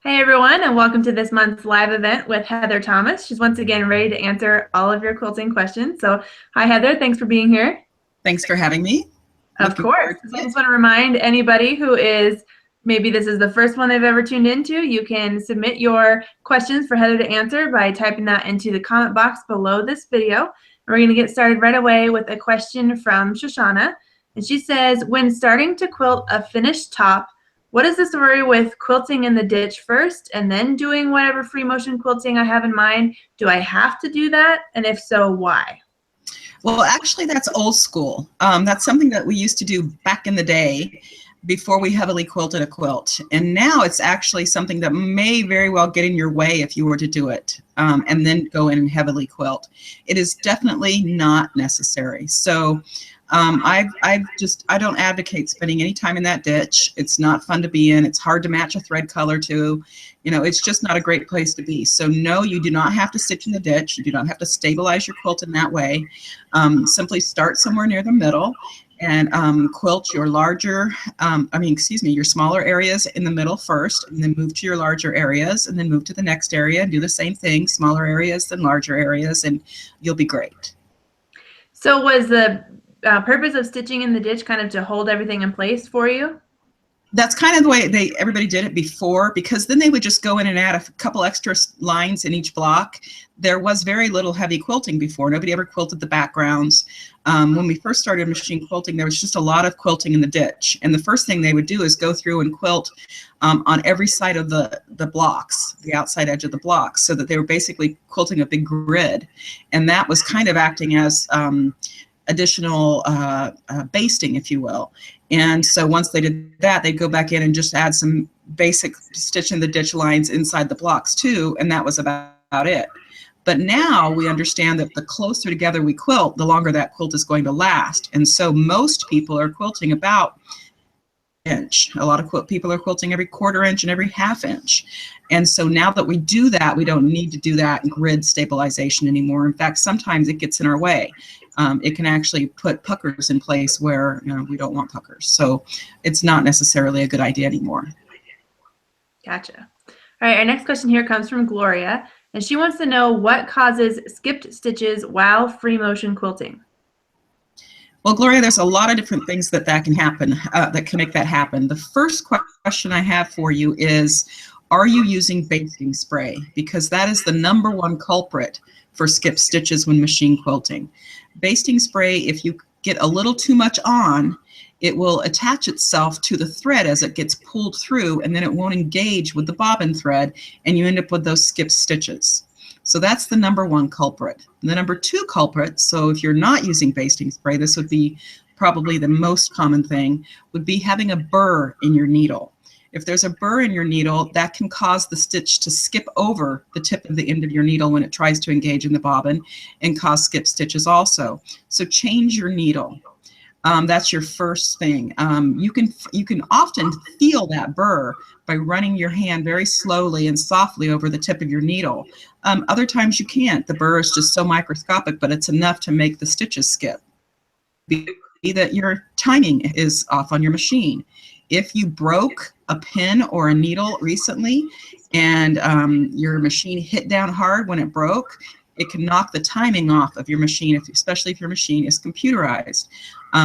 Hey everyone, and welcome to this month's live event with Heather Thomas. She's once again ready to answer all of your quilting questions. So, hi Heather, thanks for being here. Thanks for having me. Of course. So I just want to remind anybody who is, maybe this is the first one they've ever tuned into, you can submit your questions for Heather to answer by typing that into the comment box below this video. We're going to get started right away with a question from Shoshana. And she says, when starting to quilt a finished top, what is the story with quilting in the ditch first and then doing whatever free motion quilting I have in mind? Do I have to do that? And if so, why? Well, actually, that's old school. That's something that we used to do back in the day before we heavily quilted a quilt. And now it's actually something that may very well get in your way if you were to do it and then go in and heavily quilt. It is definitely not necessary. So I don't advocate spending any time in that ditch. It's not fun to be in. It's hard to match a thread color to. You know, it's just not a great place to be. So no, you do not have to stitch in the ditch. You do not have to stabilize your quilt in that way. Simply start somewhere near the middle and quilt your your smaller areas in the middle first, and then move to your larger areas, and then move to the next area and do the same thing, smaller areas then larger areas, and you'll be great. So was the purpose of stitching in the ditch kind of to hold everything in place for you? That's kind of the way everybody did it before, because then they would just go in and add a couple extra lines in each block. There was very little heavy quilting before. Nobody ever quilted the backgrounds. When we first started machine quilting, there was just a lot of quilting in the ditch. And the first thing they would do is go through and quilt on every side of the blocks, the outside edge of the blocks, so that they were basically quilting a big grid. And that was kind of acting as additional basting, if you will. And so once they did that, they'd go back in and just add some basic stitch in the ditch lines inside the blocks too, and that was about it. But now we understand that the closer together we quilt, the longer that quilt is going to last. And so most people are quilting about inch. A lot of people are quilting every 1/4 inch and every 1/2 inch. And so now that we do that, we don't need to do that grid stabilization anymore. In fact, sometimes it gets in our way. It can actually put puckers in place where we don't want puckers. So it's not necessarily a good idea anymore. Gotcha. All right, our next question here comes from Gloria, and she wants to know what causes skipped stitches while free motion quilting. Well, Gloria, there's a lot of different things that can happen, that can make that happen. The first question I have for you is, are you using basting spray? Because that is the #1 culprit for skipped stitches when machine quilting. Basting spray, if you get a little too much on, it will attach itself to the thread as it gets pulled through, and then it won't engage with the bobbin thread, and you end up with those skipped stitches. So that's the #1 culprit. The #2 culprit, so if you're not using basting spray, this would be probably the most common thing, would be having a burr in your needle. If there's a burr in your needle, that can cause the stitch to skip over the tip of the end of your needle when it tries to engage in the bobbin and cause skip stitches also. So change your needle. That's your first thing. You can often feel that burr by running your hand very slowly and softly over the tip of your needle. Other times you can't. The burr is just so microscopic, but it's enough to make the stitches skip. Be that your timing is off on your machine. If you broke a pin or a needle recently and your machine hit down hard when it broke, it can knock the timing off of your machine, especially if your machine is computerized.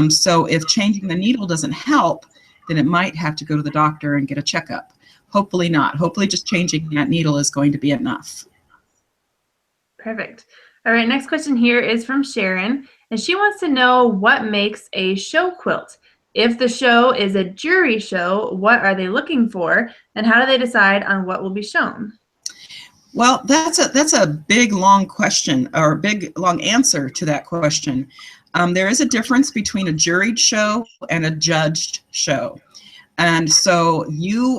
So if changing the needle doesn't help, then it might have to go to the doctor and get a checkup. Hopefully not. Hopefully just changing that needle is going to be enough. Perfect. All right, next question here is from Sharon, and she wants to know what makes a show quilt. If the show is a jury show, what are they looking for, and how do they decide on what will be shown? Well, that's a big, long question, or a big, long answer to that question. There is a difference between a juried show and a judged show. And so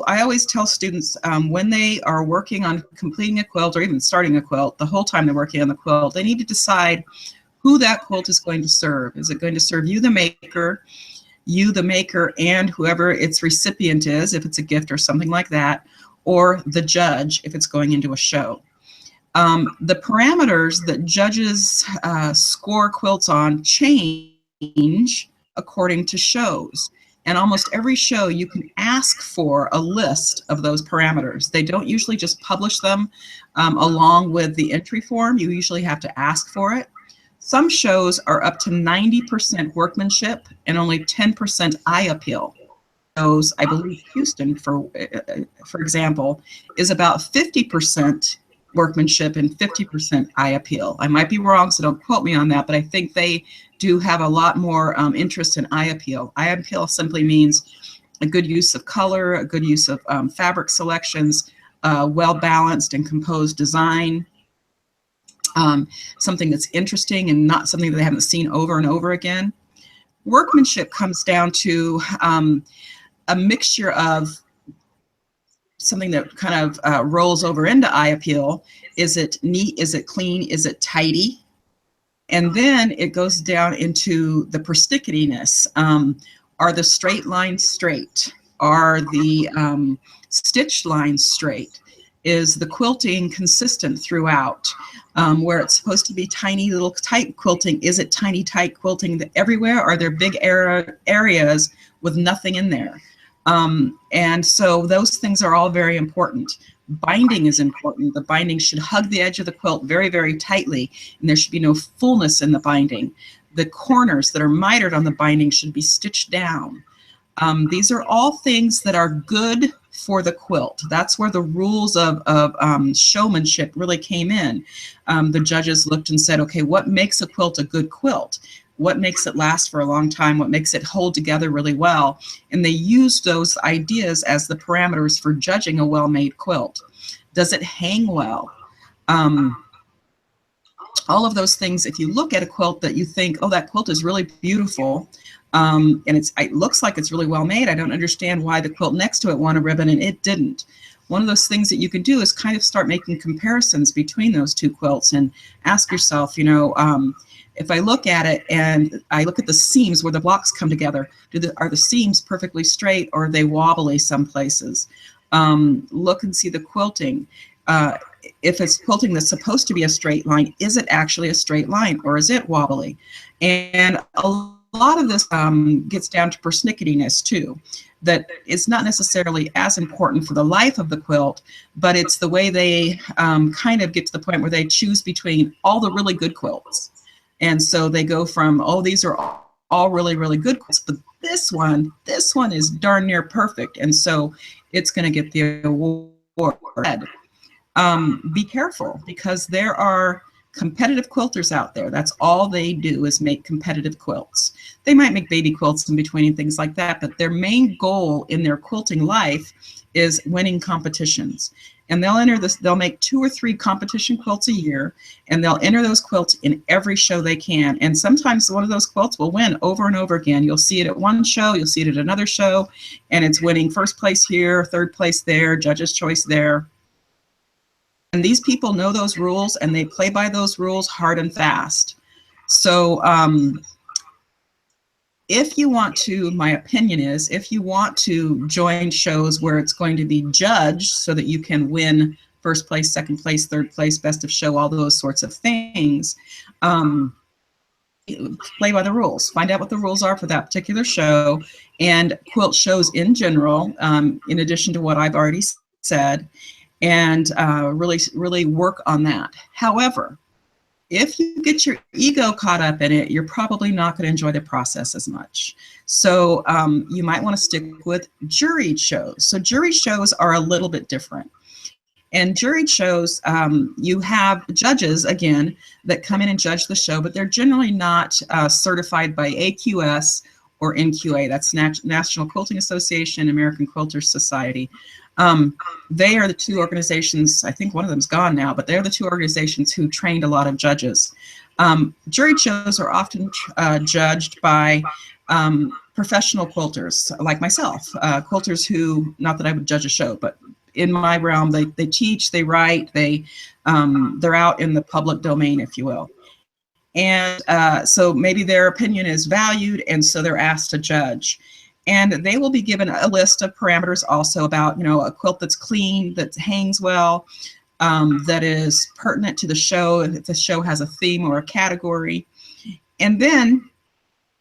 I always tell students when they are working on completing a quilt or even starting a quilt, the whole time they're working on the quilt, they need to decide who that quilt is going to serve. Is it going to serve you, the maker, and whoever its recipient is, if it's a gift or something like that, or the judge if it's going into a show. The parameters that judges score quilts on change according to shows. And almost every show you can ask for a list of those parameters. They don't usually just publish them along with the entry form. You usually have to ask for it. Some shows are up to 90% workmanship and only 10% eye appeal. Shows, I believe Houston, for example, is about 50% workmanship and 50% eye appeal. I might be wrong, so don't quote me on that, but I think they do have a lot more interest in eye appeal. Eye appeal simply means a good use of color, a good use of fabric selections, well-balanced and composed design, something that's interesting and not something that they haven't seen over and over again. Workmanship comes down to a mixture of something that kind of rolls over into eye appeal. Is it neat? Is it clean? Is it tidy? And then it goes down into the persnicketiness. Are the straight lines straight? Are the stitched lines straight? Is the quilting consistent throughout? Where it's supposed to be tiny little tight quilting, is it tiny tight quilting everywhere? Are there big areas with nothing in there? And so those things are all very important. Binding is important. The binding should hug the edge of the quilt very, very tightly, and there should be no fullness in the binding. The corners that are mitered on the binding should be stitched down. These are all things that are good for the quilt. That's where the rules of showmanship really came in. The judges looked and said, okay, what makes a quilt a good quilt? What makes it last for a long time? What makes it hold together really well? And they used those ideas as the parameters for judging a well-made quilt. Does it hang well? All of those things, if you look at a quilt that you think, oh, that quilt is really beautiful, and it looks like it's really well made, I don't understand why the quilt next to it won a ribbon and it didn't. One of those things that you can do is kind of start making comparisons between those two quilts and ask yourself, you know, if I look at it and I look at the seams where the blocks come together, are the seams perfectly straight or are they wobbly some places? Look and see the quilting. If it's quilting that's supposed to be a straight line, is it actually a straight line or is it wobbly? And a lot of this gets down to persnicketiness too. That is not necessarily as important for the life of the quilt, but it's the way they kind of get to the point where they choose between all the really good quilts. And so they go from, oh, these are all really, really good quilts, but this one is darn near perfect. And so it's going to get the award. Be careful, because there are competitive quilters out there. That's all they do is make competitive quilts. They might make baby quilts in between and things like that, but their main goal in their quilting life is winning competitions. And they'll make 2 or 3 competition quilts a year, and they'll enter those quilts in every show they can. And sometimes one of those quilts will win over and over again. You'll see it at one show, you'll see it at another show, and it's winning first place here, third place there, judge's choice there. And these people know those rules, and they play by those rules hard and fast. So if you want to, my opinion is, if you want to join shows where it's going to be judged so that you can win first place, second place, third place, best of show, all those sorts of things, play by the rules. Find out what the rules are for that particular show, and quilt shows in general, in addition to what I've already said, and really work on that. However, if you get your ego caught up in it, you're probably not going to enjoy the process as much. So you might want to stick with juried shows. So juried shows are a little bit different. And juried shows, you have judges, again, that come in and judge the show, but they're generally not certified by AQS or NQA. That's National Quilting Association, American Quilters Society. They are the 2 organizations, I think one of them's gone now, but they're the 2 organizations who trained a lot of judges. Juried shows are often judged by professional quilters like myself, quilters who, not that I would judge a show, but in my realm, they teach, they write, they're out in the public domain, if you will. And so maybe their opinion is valued, and so they're asked to judge. And they will be given a list of parameters also about, you know, a quilt that's clean, that hangs well, that is pertinent to the show, if the show has a theme or a category. And then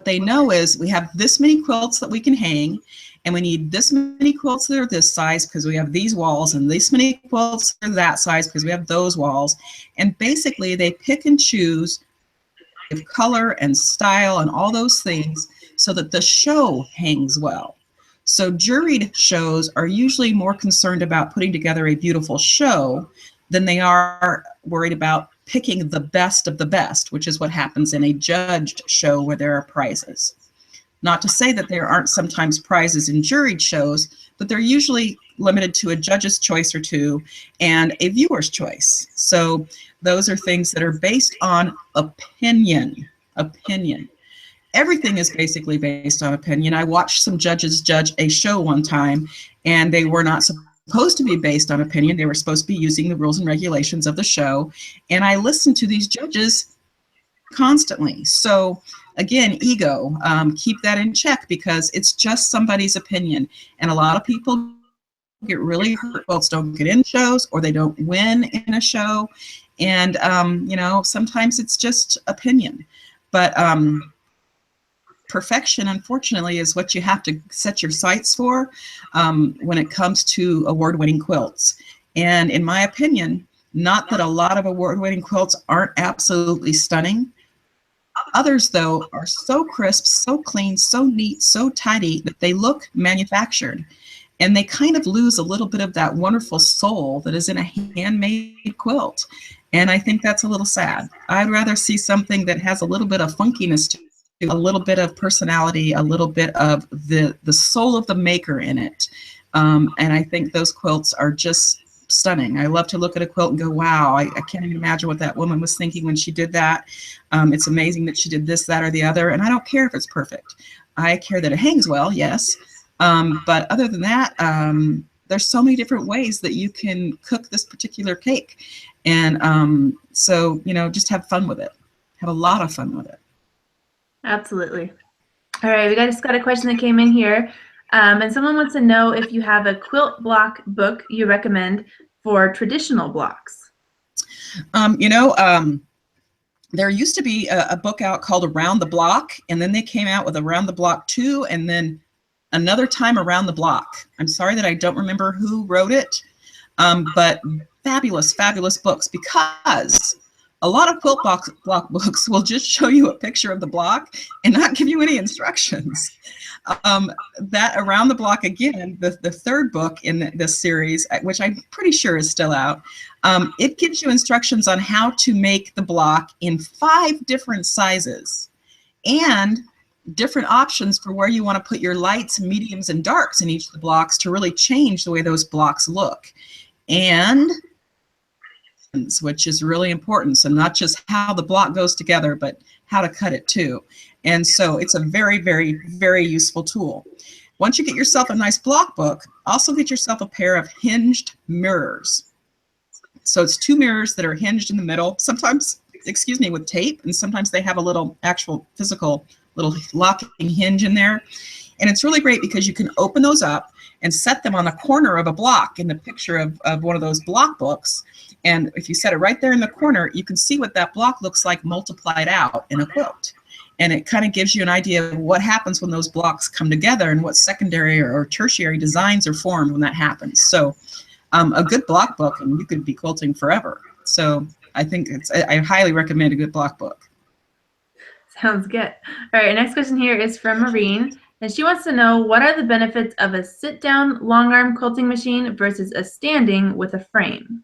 they know is we have this many quilts that we can hang, and we need this many quilts that are this size because we have these walls, and this many quilts that are that size because we have those walls. And basically they pick and choose of color and style and all those things so that the show hangs well. So juried shows are usually more concerned about putting together a beautiful show than they are worried about picking the best of the best, which is what happens in a judged show where there are prizes. Not to say that there aren't sometimes prizes in juried shows, but they're usually limited to a judge's choice or two and a viewer's choice. So those are things that are based on opinion. Opinion. Everything is basically based on opinion. I watched some judges judge a show one time, and they were not supposed to be based on opinion. They were supposed to be using the rules and regulations of the show. And I listened to these judges constantly. So again, ego, keep that in check because it's just somebody's opinion. And a lot of people get really hurt. Quilts don't get in shows or they don't win in a show. And, you know, sometimes it's just opinion. But perfection, unfortunately, is what you have to set your sights for when it comes to award-winning quilts. And in my opinion, not that a lot of award-winning quilts aren't absolutely stunning. Others, though, are so crisp, so clean, so neat, so tidy that they look manufactured. And they kind of lose a little bit of that wonderful soul that is in a handmade quilt. And I think that's a little sad. I'd rather see something that has a little bit of funkiness to it, a little bit of personality, a little bit of the soul of the maker in it. And I think those quilts are just stunning. I love to look at a quilt and go, wow, I can't even imagine what that woman was thinking when she did that. It's amazing that she did this, that, or the other. And I don't care if it's perfect. I care that it hangs well, yes. But other than that, there's so many different ways that you can cook this particular cake. And so, you know, just have fun with it. Have a lot of fun with it. Absolutely. All right, we just got a question that came in here. And someone wants to know if you have a quilt block book you recommend for traditional blocks. You know, there used to be a book out called Around the Block, and then they came out with Around the Block 2, and then another time Around the Block. I'm sorry that I don't remember who wrote it, but fabulous, fabulous books, because a lot of quilt block books will just show you a picture of the block and not give you any instructions. That Around the Block, again, the third book in this series, which I'm pretty sure is still out, it gives you instructions on how to make the block in 5 different sizes and different options for where you want to put your lights, mediums, and darks in each of the blocks to really change the way those blocks look. And which is really important. So not just how the block goes together, but how to cut it too. And so it's a very, very, very useful tool. Once you get yourself a nice block book, also get yourself a pair of hinged mirrors. So it's 2 mirrors that are hinged in the middle, sometimes, excuse me, with tape, and sometimes they have a little actual physical little locking hinge in there. And it's really great because you can open those up and set them on the corner of a block in the picture of one of those block books. And if you set it right there in the corner, you can see what that block looks like multiplied out in a quilt. And it kind of gives you an idea of what happens when those blocks come together and what secondary or tertiary designs are formed when that happens. So a good block book, and you could be quilting forever. So I think I highly recommend a good block book. Sounds good. All right, next question here is from Maureen. And she wants to know, what are the benefits of a sit-down long arm quilting machine versus a standing with a frame?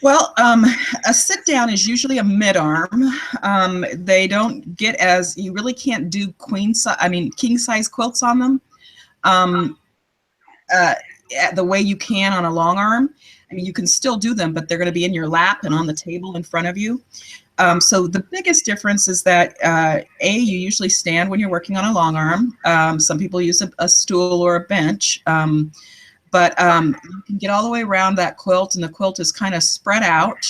Well, a sit-down is usually a mid-arm. They don't get as, you really can't do king-size quilts on them the way you can on a long arm. I mean, you can still do them, but they're going to be in your lap and on the table in front of you. So the biggest difference is that, you usually stand when you're working on a long arm. Some people use a stool or a bench, but you can get all the way around that quilt, and the quilt is kind of spread out.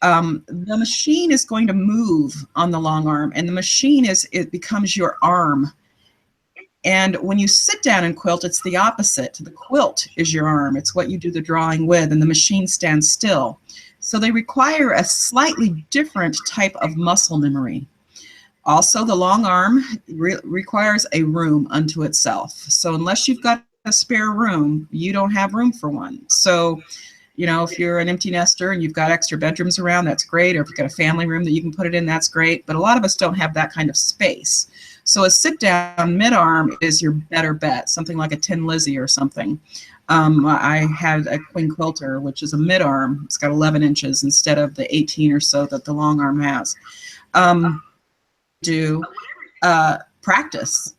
The machine is going to move on the long arm, and the machine it becomes your arm. And when you sit down and quilt, it's the opposite. The quilt is your arm. It's what you do the drawing with, and the machine stands still. So they require a slightly different type of muscle memory. Also, the long arm requires a room unto itself. So unless you've got a spare room, you don't have room for one. So, you know, if you're an empty nester and you've got extra bedrooms around, that's great. Or if you've got a family room that you can put it in, that's great. But a lot of us don't have that kind of space. So a sit-down mid-arm is your better bet, something like a Tin Lizzie or something. I had a Queen Quilter, which is a mid-arm. It's got 11 inches instead of the 18 or so that the long arm has. Practice,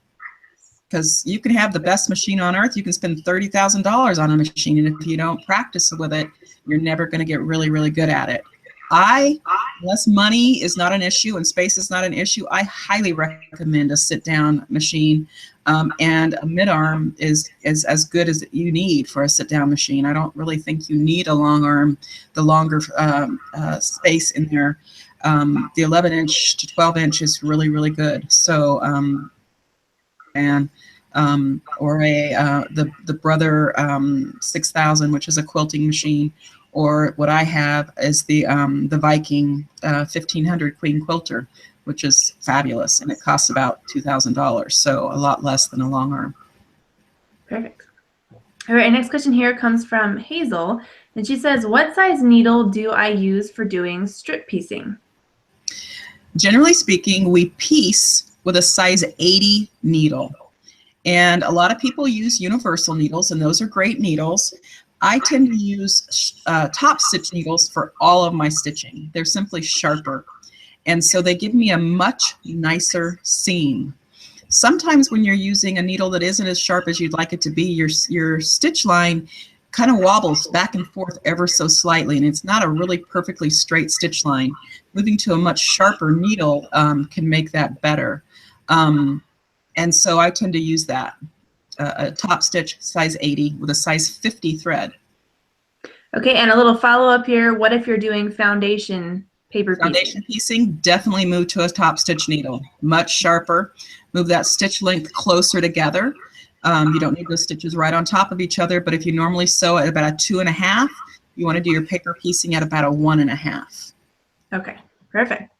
because you can have the best machine on earth. You can spend $30,000 on a machine, and if you don't practice with it, you're never going to get really, really good at it. Unless money is not an issue and space is not an issue, I highly recommend a sit-down machine, and a mid-arm is as good as you need for a sit-down machine. I don't really think you need a long arm, the longer space in there. The 11-inch to 12-inch is really, really good. So, or the Brother 6000, which is a quilting machine, or what I have is the Viking 1500 Queen Quilter, which is fabulous, and it costs about $2,000, so a lot less than a long arm. Perfect. All right, next question here comes from Hazel, and she says, what size needle do I use for doing strip piecing? Generally speaking, we piece with a size 80 needle. And a lot of people use universal needles, and those are great needles. I tend to use top stitch needles for all of my stitching. They're simply sharper. And so they give me a much nicer seam. Sometimes when you're using a needle that isn't as sharp as you'd like it to be, your stitch line kind of wobbles back and forth ever so slightly, and it's not a really perfectly straight stitch line. Moving to a much sharper needle can make that better. And so I tend to use that, a top stitch size 80 with a size 50 thread. Okay, and a little follow-up here. What if you're doing foundation paper piecing? Foundation piecing, definitely move to a top stitch needle. Much sharper. Move that stitch length closer together. You don't need those stitches right on top of each other, but if you normally sew at about a 2.5, you want to do your paper piecing at about a 1.5. Okay, perfect.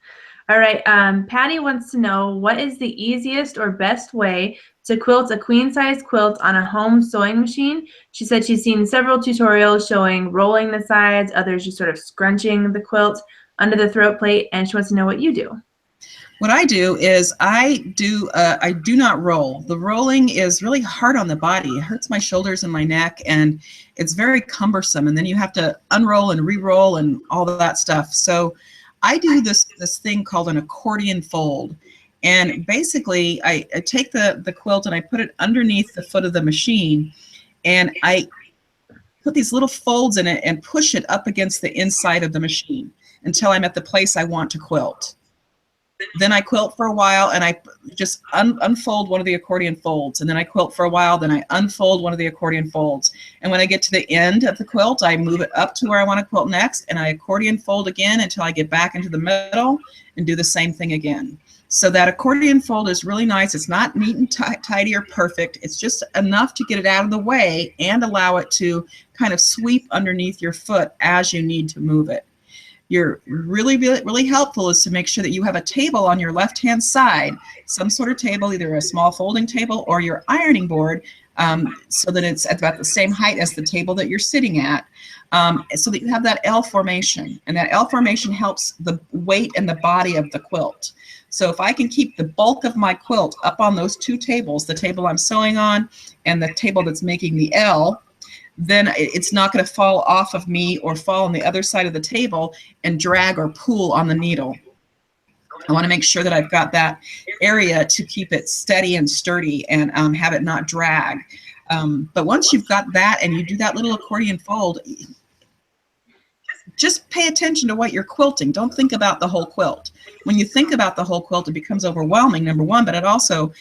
All right, Patty wants to know, what is the easiest or best way to quilt a queen-size quilt on a home sewing machine? She said she's seen several tutorials showing rolling the sides, others just sort of scrunching the quilt under the throat plate, and she wants to know what you do. What I do is I do not roll. The rolling is really hard on the body. It hurts my shoulders and my neck, and it's very cumbersome. And then you have to unroll and re-roll and all of that stuff. So I do this thing called an accordion fold. And basically, I take the quilt and I put it underneath the foot of the machine, and I put these little folds in it and push it up against the inside of the machine until I'm at the place I want to quilt. Then I quilt for a while, and I just unfold one of the accordion folds, and then I quilt for a while, then I unfold one of the accordion folds. And when I get to the end of the quilt, I move it up to where I want to quilt next, and I accordion fold again until I get back into the middle and do the same thing again. So that accordion fold is really nice. It's not neat and tidy or perfect. It's just enough to get it out of the way and allow it to kind of sweep underneath your foot as you need to move it. You're really helpful is to make sure that you have a table on your left-hand side, some sort of table, either a small folding table or your ironing board, so that it's at about the same height as the table that you're sitting at, so that you have that L formation. And that L formation helps the weight and the body of the quilt. So if I can keep the bulk of my quilt up on those two tables, the table I'm sewing on and the table that's making the L, then it's not going to fall off of me or fall on the other side of the table and drag or pull on the needle. I want to make sure that I've got that area to keep it steady and sturdy and have it not drag. But once you've got that and you do that little accordion fold, just pay attention to what you're quilting. Don't think about the whole quilt. When you think about the whole quilt, it becomes overwhelming, number one, but it also,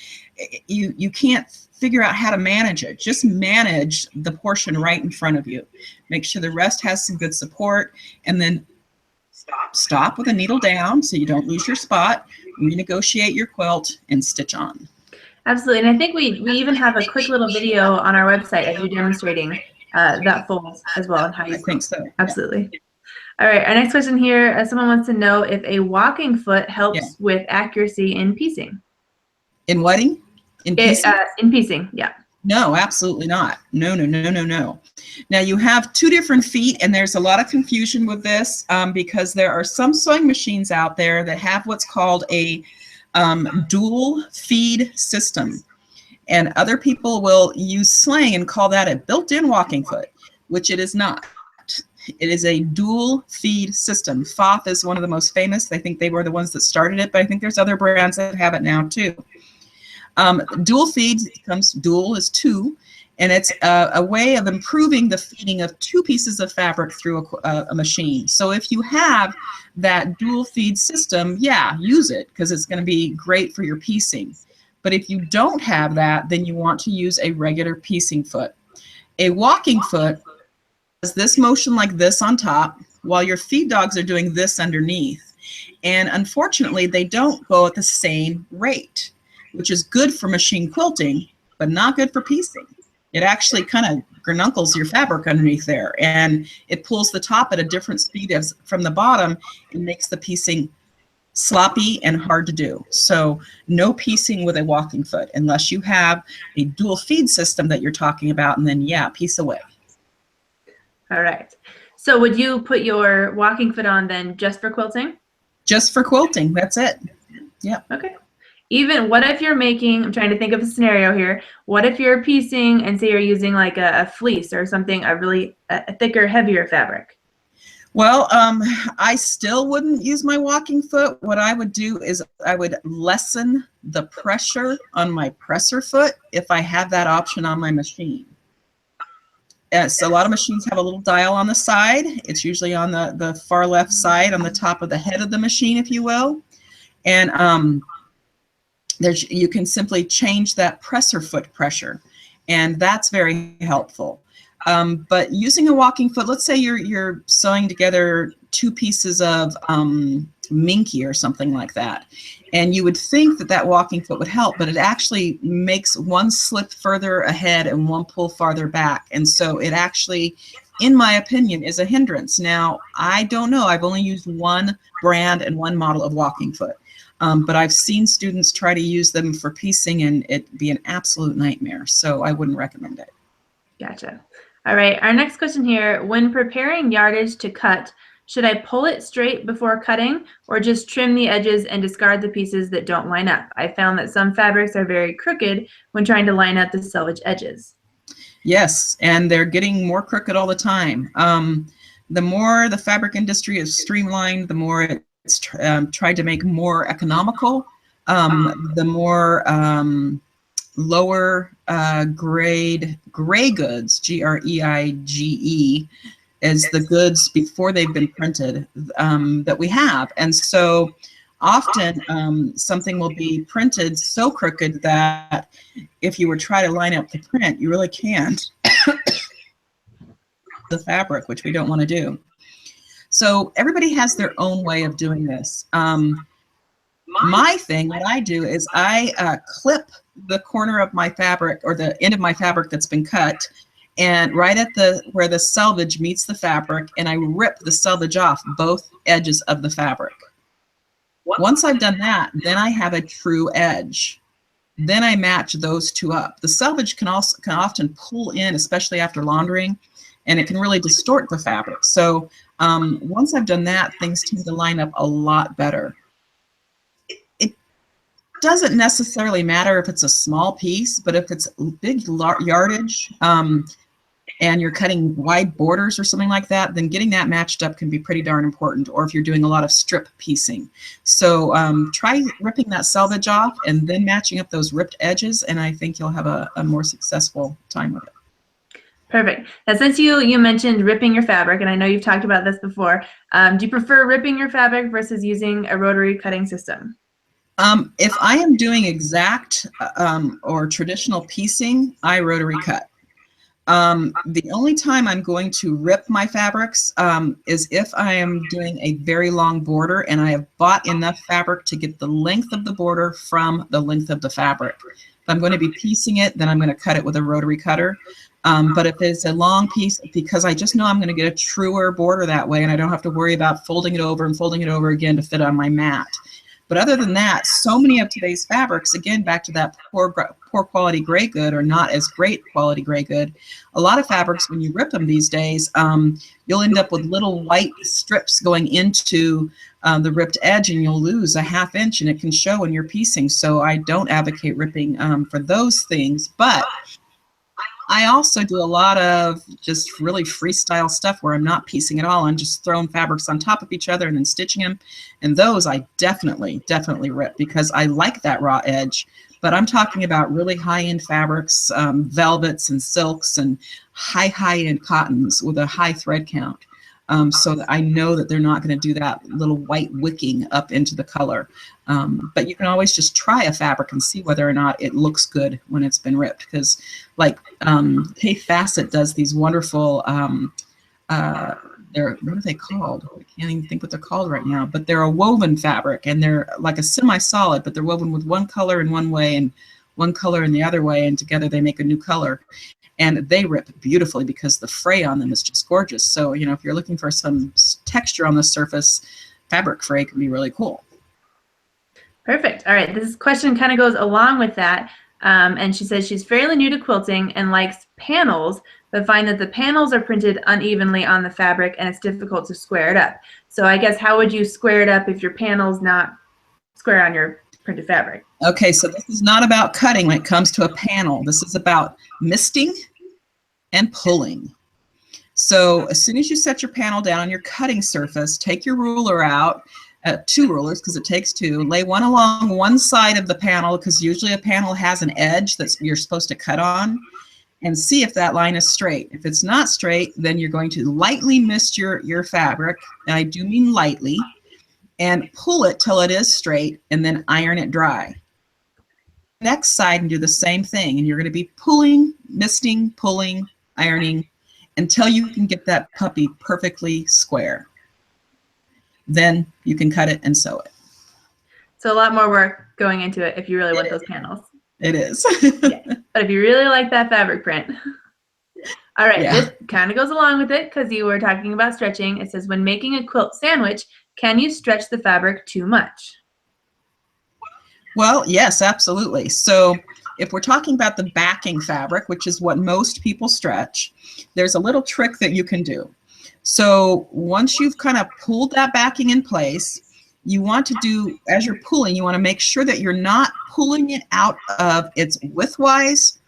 you can't figure out how to manage it. Just manage the portion right in front of you. Make sure the rest has some good support, and then stop with the needle down so you don't lose your spot, renegotiate your quilt, and stitch on. Absolutely, and I think we even have a quick little video on our website of you demonstrating that fold as well, and how you I think so. Absolutely. All right, our next question here, someone wants to know if a walking foot helps Yeah. with accuracy in piecing. In wedding? In piecing? In piecing, yeah. No, absolutely not. No, no, no, no, no. Now you have two different feet, and there's a lot of confusion with this because there are some sewing machines out there that have what's called a dual feed system. And other people will use slang and call that a built-in walking foot, which it is not. It is a dual feed system. Foth is one of the most famous. I think they were the ones that started it, but I think there's other brands that have it now too. Dual feed comes, dual is two, and it's a way of improving the feeding of two pieces of fabric through a machine. So if you have that dual feed system, yeah, use it because it's going to be great for your piecing. But if you don't have that, then you want to use a regular piecing foot. A walking foot does this motion like this on top, while your feed dogs are doing this underneath. And unfortunately, they don't go at the same rate, which is good for machine quilting, but not good for piecing. It actually kind of granuncles your fabric underneath there, and it pulls the top at a different speed as from the bottom and makes the piecing sloppy and hard to do. So no piecing with a walking foot unless you have a dual feed system that you're talking about, and then yeah, piece away. All right. So would you put your walking foot on then just for quilting? Just for quilting, that's it. Yeah. Okay. Even what if you're making, I'm trying to think of a scenario here. What if you're piecing and say you're using like a fleece or something, a really thicker, heavier fabric? Well, I still wouldn't use my walking foot. What I would do is I would lessen the pressure on my presser foot if I have that option on my machine. So a lot of machines have a little dial on the side. It's usually on the far left side on the top of the head of the machine, if you will. And you can simply change that presser foot pressure, and that's very helpful. But using a walking foot, let's say you're sewing together two pieces of minky or something like that, and you would think that that walking foot would help, but it actually makes one slip further ahead and one pull farther back, and so it actually, in my opinion, is a hindrance. Now, I don't know. I've only used one brand and one model of walking foot. But I've seen students try to use them for piecing and it be an absolute nightmare. So I wouldn't recommend it. Gotcha. All right. Our next question here, when preparing yardage to cut, should I pull it straight before cutting or just trim the edges and discard the pieces that don't line up? I found that some fabrics are very crooked when trying to line up the selvage edges. Yes, and they're getting more crooked all the time. The more the fabric industry is streamlined, the more it's tried to make more economical, the more lower grade gray goods, G-R-E-I-G-E, is the goods before they've been printed that we have. And so often something will be printed so crooked that if you were trying to line up the print, you really can't. The fabric, which we don't want to do. So everybody has their own way of doing this. My thing, what I do is I clip the corner of my fabric or the end of my fabric that's been cut, and right at where the selvage meets the fabric, and I rip the selvage off both edges of the fabric. Once I've done that, then I have a true edge. Then I match those two up. The selvage can often pull in, especially after laundering, and it can really distort the fabric. So once I've done that, things tend to line up a lot better. It doesn't necessarily matter if it's a small piece, but if it's big yardage and you're cutting wide borders or something like that, then getting that matched up can be pretty darn important, or if you're doing a lot of strip piecing. So try ripping that selvage off and then matching up those ripped edges, and I think you'll have a more successful time with it. Perfect. Now, since you mentioned ripping your fabric, and I know you've talked about this before, do you prefer ripping your fabric versus using a rotary cutting system? If I am doing exact or traditional piecing, I rotary cut. The only time I'm going to rip my fabrics is if I am doing a very long border and I have bought enough fabric to get the length of the border from the length of the fabric. If I'm going to be piecing it, then I'm going to cut it with a rotary cutter. But if it's a long piece, because I just know I'm going to get a truer border that way, and I don't have to worry about folding it over and folding it over again to fit on my mat. But other than that, so many of today's fabrics, again, back to that poor quality gray good or not as great quality gray good, a lot of fabrics, when you rip them these days, you'll end up with little white strips going into the ripped edge, and you'll lose a ½ inch, and it can show when you're piecing. So I don't advocate ripping for those things. But I also do a lot of just really freestyle stuff where I'm not piecing at all. I'm just throwing fabrics on top of each other and then stitching them. And those I definitely rip because I like that raw edge. But I'm talking about really high-end fabrics, velvets and silks and high-end cottons with a high thread count. So that I know that they're not going to do that little white wicking up into the color. But you can always just try a fabric and see whether or not it looks good when it's been ripped. Because like Kay Fassett does these wonderful, what are they called? I can't even think what they're called right now. But they're a woven fabric, and they're like a semi-solid, but they're woven with one color in one way and one color in the other way, and together they make a new color. And they rip beautifully because the fray on them is just gorgeous. So, you know, if you're looking for some texture on the surface, fabric fray can be really cool. Perfect. All right. This question kind of goes along with that. And she says she's fairly new to quilting and likes panels, but find that the panels are printed unevenly on the fabric and it's difficult to square it up. So I guess how would you square it up if your panel's not square on your printed fabric? Okay, so this is not about cutting when it comes to a panel. This is about misting and pulling. So as soon as you set your panel down on your cutting surface, take your ruler out, 2 rulers because it takes 2, lay one along one side of the panel because usually a panel has an edge that you're supposed to cut on, and see if that line is straight. If it's not straight, then you're going to lightly mist your fabric, and I do mean lightly, and pull it till it is straight, and then iron it dry. Next side and do the same thing, and you're going to be pulling, misting, pulling, ironing until you can get that puppy perfectly square. Then you can cut it and sew it. So a lot more work going into it if you really want those panels. It is. Yeah. But if you really like that fabric print. All right, This kind of goes along with it because you were talking about stretching. It says, when making a quilt sandwich, can you stretch the fabric too much? Well, yes, absolutely. So if we're talking about the backing fabric, which is what most people stretch, there's a little trick that you can do. So once you've kind of pulled that backing in place, you want to do, as you're pulling, you want to make sure that you're not pulling it out of its widthwise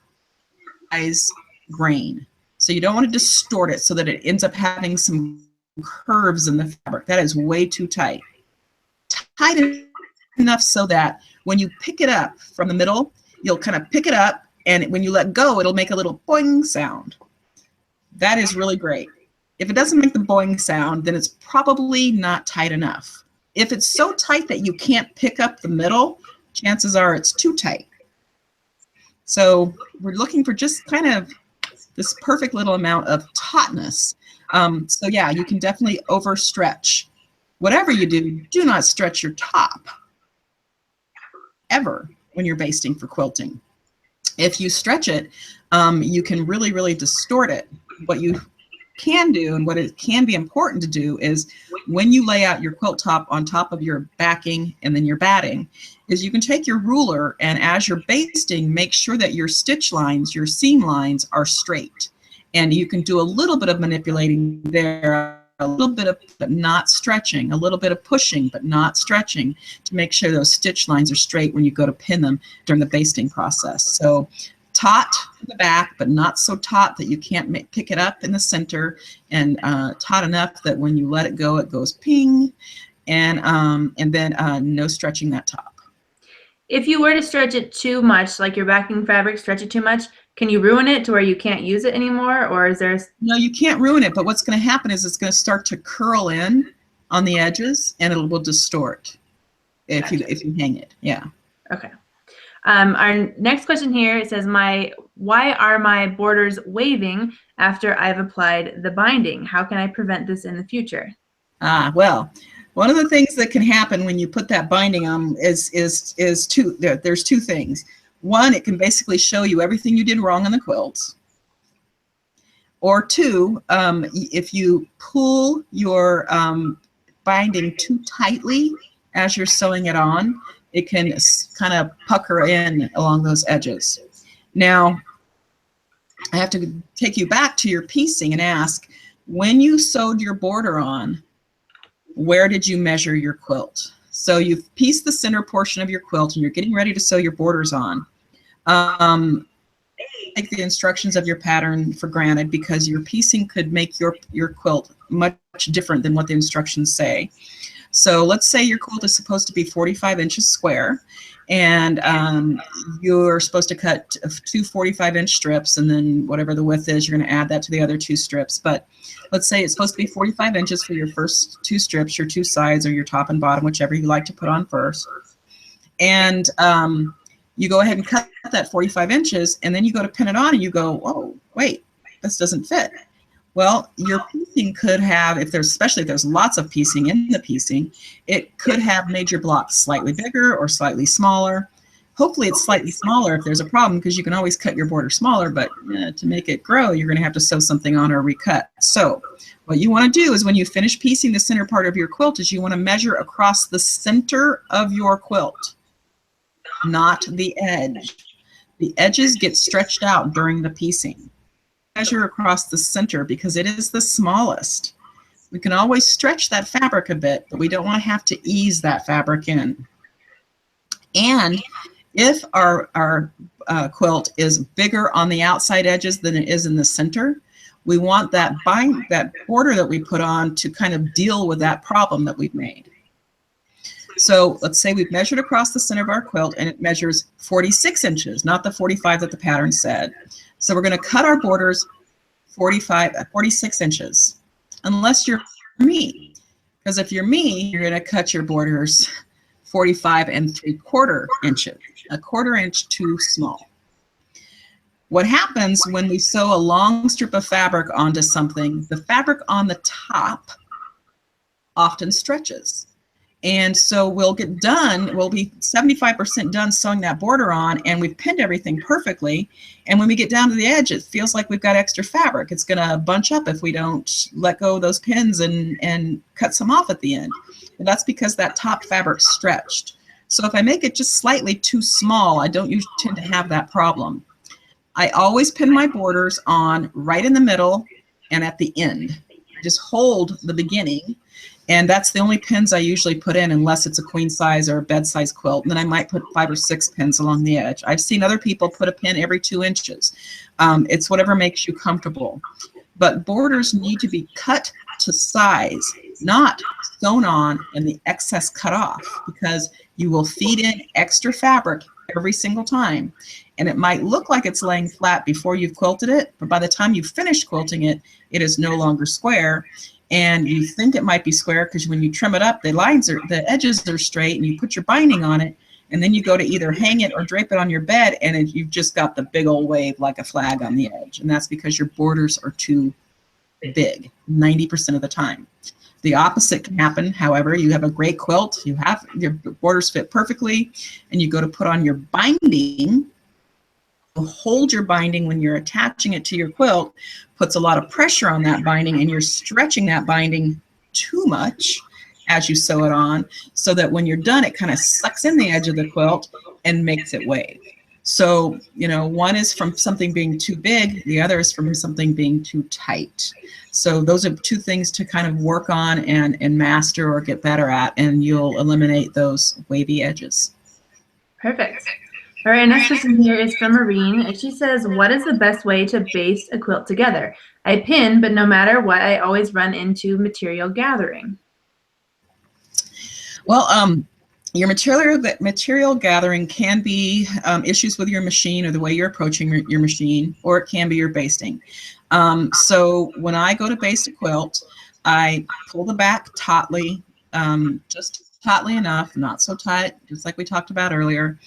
grain. So you don't want to distort it so that it ends up having some curves in the fabric. That is way too tight. Tight enough so that when you pick it up from the middle, you'll kind of pick it up, and when you let go, it'll make a little boing sound. That is really great. If it doesn't make the boing sound, then it's probably not tight enough. If it's so tight that you can't pick up the middle, chances are it's too tight. So we're looking for just kind of this perfect little amount of tautness. So yeah, you can definitely overstretch. Whatever you do, do not stretch your top ever when you're basting for quilting. If you stretch it, you can really, really distort it. What you can do, and what it can be important to do, is when you lay out your quilt top on top of your backing and then your batting, is you can take your ruler, and as you're basting, make sure that your stitch lines, your seam lines are straight. And you can do a little bit of manipulating there, a little bit of but not stretching, a little bit of pushing but not stretching, to make sure those stitch lines are straight when you go to pin them during the basting process. So taut in the back, but not so taut that you can't pick it up in the center, and taut enough that when you let it go, it goes ping, and then no stretching that top. If you were to stretch it too much, like your backing fabric, stretch it too much, can you ruin it to where you can't use it anymore, or is there? No, you can't ruin it, but what's going to happen is it's going to start to curl in on the edges, and it will distort if you hang it. Yeah. Okay. Our next question here, it says, why are my borders waving after I've applied the binding? How can I prevent this in the future? Well, one of the things that can happen when you put that binding on is there's 2 things. One, it can basically show you everything you did wrong on the quilt. Or two, if you pull your binding too tightly as you're sewing it on, it can kind of pucker in along those edges. Now, I have to take you back to your piecing and ask, when you sewed your border on, where did you measure your quilt? So you've pieced the center portion of your quilt and you're getting ready to sew your borders on. Take the instructions of your pattern for granted, because your piecing could make your quilt much different than what the instructions say. So let's say your quilt is supposed to be 45 inches square, and you're supposed to cut two 45-inch strips, and then whatever the width is, you're going to add that to the other two strips. But let's say it's supposed to be 45 inches for your first two strips, your two sides, or your top and bottom, whichever you like to put on first. And you go ahead and cut that 45 inches, and then you go to pin it on, and you go, whoa, wait, this doesn't fit. Well, your piecing could have, especially if there's lots of piecing in the piecing, it could have made your blocks slightly bigger or slightly smaller. Hopefully it's slightly smaller if there's a problem, because you can always cut your border smaller, but to make it grow, you're going to have to sew something on or recut. So what you want to do is, when you finish piecing the center part of your quilt, is you want to measure across the center of your quilt, not the edge. The edges get stretched out during the piecing. Measure across the center because it is the smallest. We can always stretch that fabric a bit, but we don't want to have to ease that fabric in. And if our quilt is bigger on the outside edges than it is in the center, we want that border that we put on to kind of deal with that problem that we've made. So let's say we've measured across the center of our quilt, and it measures 46 inches, not the 45 that the pattern said. So we're going to cut our borders 46 inches, unless you're me. Because if you're me, you're going to cut your borders 45 3/4 inches, a 1/4 inch too small. What happens when we sew a long strip of fabric onto something, the fabric on the top often stretches. And so we'll be 75% done sewing that border on, and we've pinned everything perfectly. And when we get down to the edge, it feels like we've got extra fabric. It's going to bunch up if we don't let go of those pins and cut some off at the end. And that's because that top fabric stretched. So if I make it just slightly too small, I don't usually tend to have that problem. I always pin my borders on right in the middle and at the end. I just hold the beginning. And that's the only pins I usually put in, unless it's a queen size or a bed size quilt. And then I might put 5 or 6 pins along the edge. I've seen other people put a pin every 2 inches. It's whatever makes you comfortable. But borders need to be cut to size, not sewn on and the excess cut off, because you will feed in extra fabric every single time. And it might look like it's laying flat before you've quilted it, but by the time you've finished quilting it, it is no longer square. And you think it might be square because when you trim it up, the edges are straight, and you put your binding on it, and then you go to either hang it or drape it on your bed, and you've just got the big old wave like a flag on the edge. And that's because your borders are too big 90% of the time. The opposite can happen. However, you have a great quilt, your borders fit perfectly, and you go to put on your binding. Hold your binding when you're attaching it to your quilt, puts a lot of pressure on that binding, and you're stretching that binding too much as you sew it on, so that when you're done, it kind of sucks in the edge of the quilt and makes it wave. So, one is from something being too big, the other is from something being too tight. So those are two things to kind of work on and master or get better at, and you'll eliminate those wavy edges. Perfect. All right, next question here is from Marine, and she says, what is the best way to baste a quilt together? I pin, but no matter what, I always run into material gathering. Well, your material gathering can be issues with your machine or the way you're approaching your machine, or it can be your basting. So when I go to baste a quilt, I pull the back tautly, just tautly enough, not so tight, just like we talked about earlier.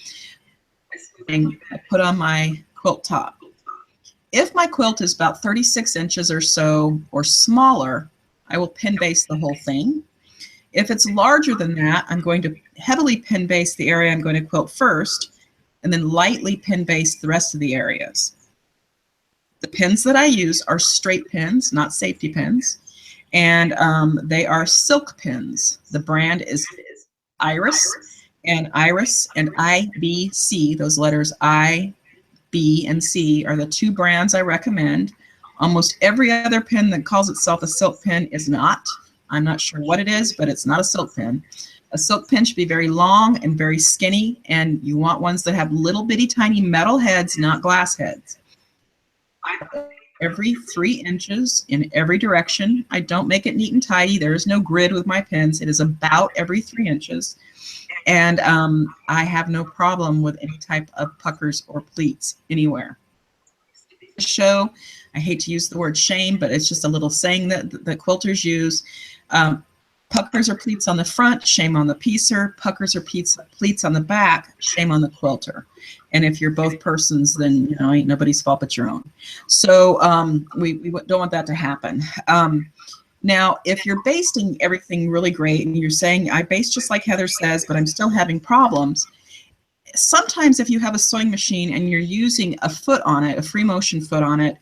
I put on my quilt top. If my quilt is about 36 inches or so or smaller, I will pin baste the whole thing. If it's larger than that, I'm going to heavily pin baste the area I'm going to quilt first, and then lightly pin baste the rest of the areas. The pins that I use are straight pins, not safety pins, and they are silk pins. The brand is Iris and IBC. Those letters I, B, and C are the two brands I recommend. Almost every other pin that calls itself a silk pin is not. I'm not sure what it is, but it's not a silk pin. A silk pin should be very long and very skinny, and you want ones that have little bitty tiny metal heads, not glass heads. Every 3 inches in every direction. I don't make it neat and tidy. There is no grid with my pins. It is about every 3 inches. And I have no problem with any type of puckers or pleats anywhere. Show, I hate to use the word shame, but it's just a little saying that quilters use. Puckers or pleats on the front, shame on the piecer. Puckers or pleats on the back, shame on the quilter. And if you're both persons, then you know ain't nobody's fault but your own. So we don't want that to happen. Now, if you're basting everything really great and you're saying, I baste just like Heather says, but I'm still having problems, sometimes if you have a sewing machine and you're using a foot on it, a free motion foot on it,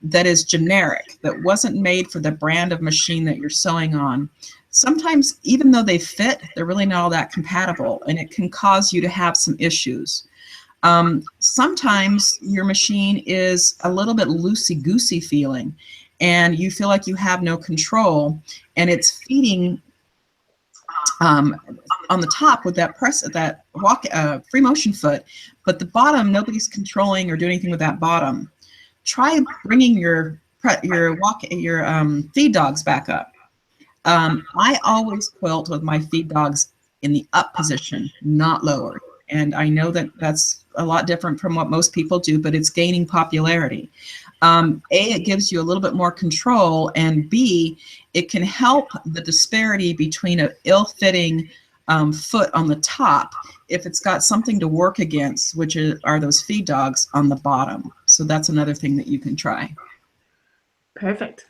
that is generic, that wasn't made for the brand of machine that you're sewing on, sometimes even though they fit, they're really not all that compatible, and it can cause you to have some issues. Sometimes your machine is a little bit loosey-goosey feeling, and you feel like you have no control, and it's feeding on the top with that free motion foot, but the bottom nobody's controlling or doing anything with that bottom. Try bringing your feed dogs back up. I always quilt with my feed dogs in the up position, not lower. And I know that that's a lot different from what most people do, but it's gaining popularity. A, it gives you a little bit more control, and B, it can help the disparity between an ill-fitting foot on the top if it's got something to work against, which are those feed dogs on the bottom. So that's another thing that you can try. Perfect.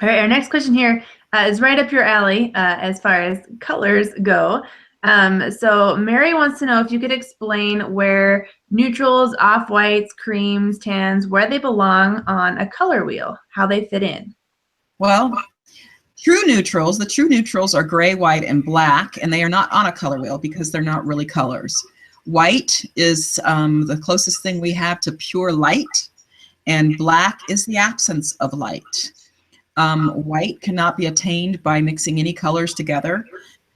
All right, our next question here is right up your alley as far as colors go. So Mary wants to know if you could explain where neutrals, off-whites, creams, tans, where they belong on a color wheel, how they fit in. Well, the true neutrals are gray, white, and black, and they are not on a color wheel because they're not really colors. White is the closest thing we have to pure light, and black is the absence of light. White cannot be attained by mixing any colors together,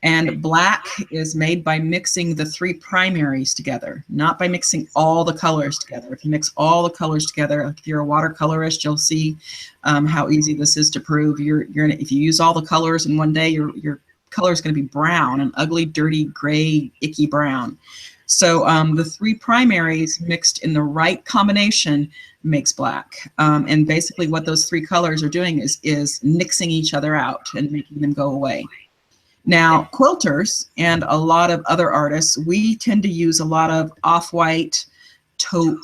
and black is made by mixing the 3 primaries together, not by mixing all the colors together. If you mix all the colors together, like if you're a watercolorist, you'll see how easy this is to prove. If you use all the colors in one day, your color is going to be brown, an ugly, dirty, gray, icky brown. So the 3 primaries mixed in the right combination makes black. And basically what those 3 colors are doing is nixing each other out and making them go away. Now, quilters and a lot of other artists, we tend to use a lot of off-white, taupe,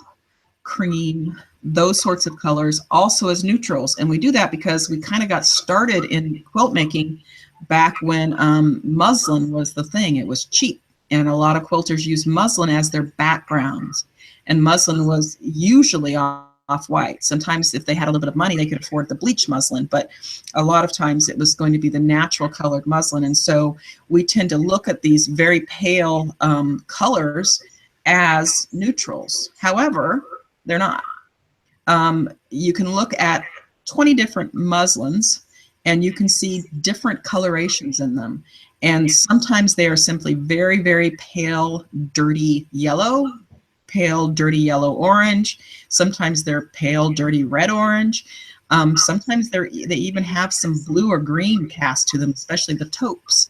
cream, those sorts of colors also as neutrals. And we do that because we kind of got started in quilt making back when muslin was the thing. It was cheap. And a lot of quilters use muslin as their backgrounds. And muslin was usually off-white. Sometimes if they had a little bit of money, they could afford the bleach muslin, but a lot of times it was going to be the natural colored muslin. And so we tend to look at these very pale colors as neutrals. However, they're not. You can look at 20 different muslins and you can see different colorations in them. And sometimes they are simply very, very pale, dirty yellow, pale, dirty yellow orange. Sometimes they're pale, dirty red orange. Sometimes they even have some blue or green cast to them, especially the taupes.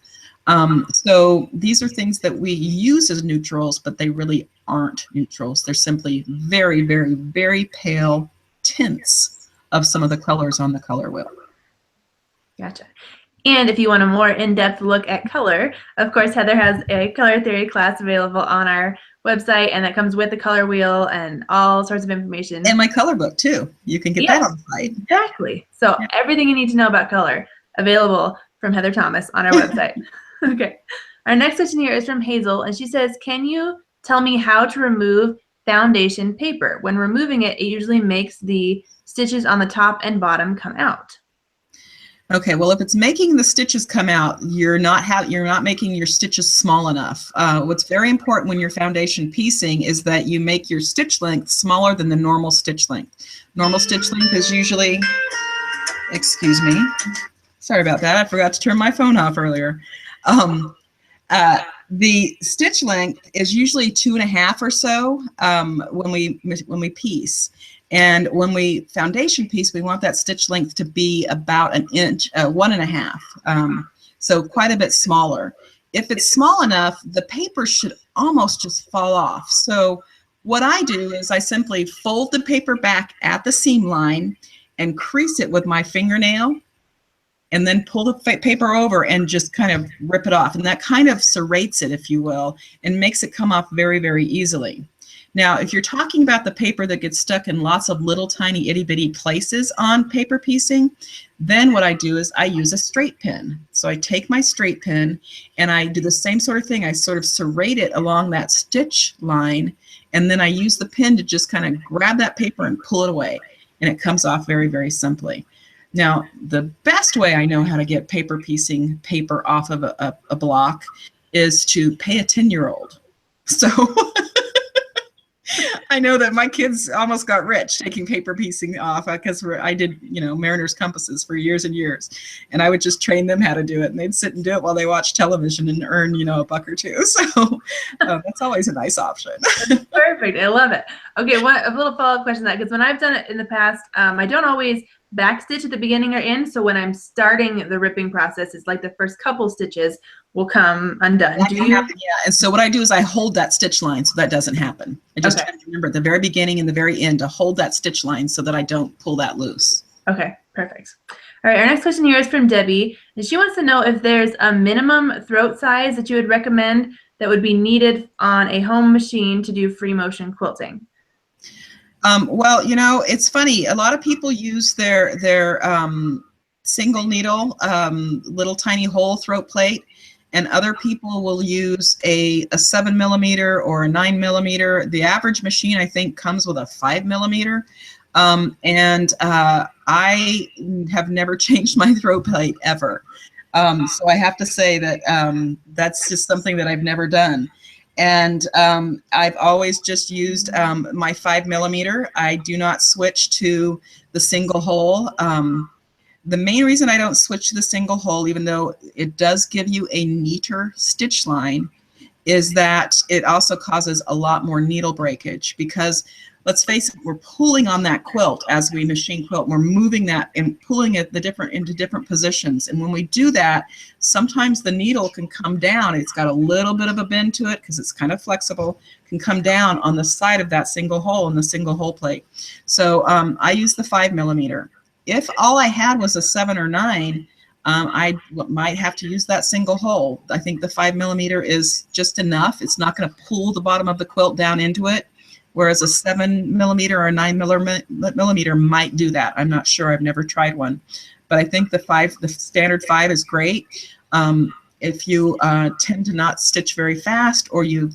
So these are things that we use as neutrals, but they really aren't neutrals. They're simply very, very, very pale tints of some of the colors on the color wheel. Gotcha. And if you want a more in-depth look at color, of course, Heather has a color theory class available on our website, and that comes with the color wheel and all sorts of information. And my color book, too. You can get that on the site. Exactly. So everything you need to know about color available from Heather Thomas on our website. Okay. Our next question here is from Hazel, and she says, can you tell me how to remove foundation paper? When removing it, it usually makes the stitches on the top and bottom come out? Okay, well, if it's making the stitches come out, you're not making your stitches small enough. What's very important when you're foundation piecing is that you make your stitch length smaller than the normal stitch length. Normal stitch length is usually, excuse me, sorry about that. I forgot to turn my phone off earlier. The stitch length is usually 2.5 or so when we piece. And when we foundation piece, we want that stitch length to be about 1 inch, 1.5. So quite a bit smaller. If it's small enough, the paper should almost just fall off. So what I do is I simply fold the paper back at the seam line and crease it with my fingernail, and then pull the paper over and just kind of rip it off. And that kind of serrates it, if you will, and makes it come off very, very easily. Now, if you're talking about the paper that gets stuck in lots of little tiny itty bitty places on paper piecing, then what I do is I use a straight pin. So I take my straight pin and I do the same sort of thing. I sort of serrate it along that stitch line, and then I use the pin to just kind of grab that paper and pull it away. And it comes off very, very simply. Now, the best way I know how to get paper piecing paper off of a block is to pay a 10-year-old. So I know that my kids almost got rich taking paper piecing off because I did, mariner's compasses for years and years. And I would just train them how to do it. And they'd sit and do it while they watch television and earn, $1 or $2. So that's always a nice option. Perfect. I love it. Okay, a little follow-up question to that, because when I've done it in the past, I don't always backstitch at the beginning or end. So when I'm starting the ripping process, it's like the first couple stitches will come undone. That can happen, yeah. And so what I do is I hold that stitch line so that doesn't happen. I just try to remember at the very beginning and the very end to hold that stitch line so that I don't pull that loose. Okay, perfect. All right, our next question here is from Debbie, and she wants to know if there's a minimum throat size that you would recommend that would be needed on a home machine to do free motion quilting. Well, it's funny. A lot of people use their single needle, little tiny hole throat plate, and other people will use a 7mm or a 9mm. The average machine, I think, comes with a 5mm. And I have never changed my throat plate ever. So I have to say that that's just something that I've never done. And I've always just used my 5mm. I do not switch to the single hole. The main reason I don't switch to the single hole, even though it does give you a neater stitch line, is that it also causes a lot more needle breakage, because let's face it, we're pulling on that quilt as we machine quilt. We're moving that and pulling it into different positions. And when we do that, sometimes the needle can come down. It's got a little bit of a bend to it because it's kind of flexible, can come down on the side of that single hole in the single hole plate. So I use the 5mm. If all I had was a 7 or 9, I might have to use that single hole. I think the 5mm is just enough. It's not going to pull the bottom of the quilt down into it, whereas a 7mm or a 9mm might do that. I'm not sure. I've never tried one, but I think the standard 5 is great. If you tend to not stitch very fast, or you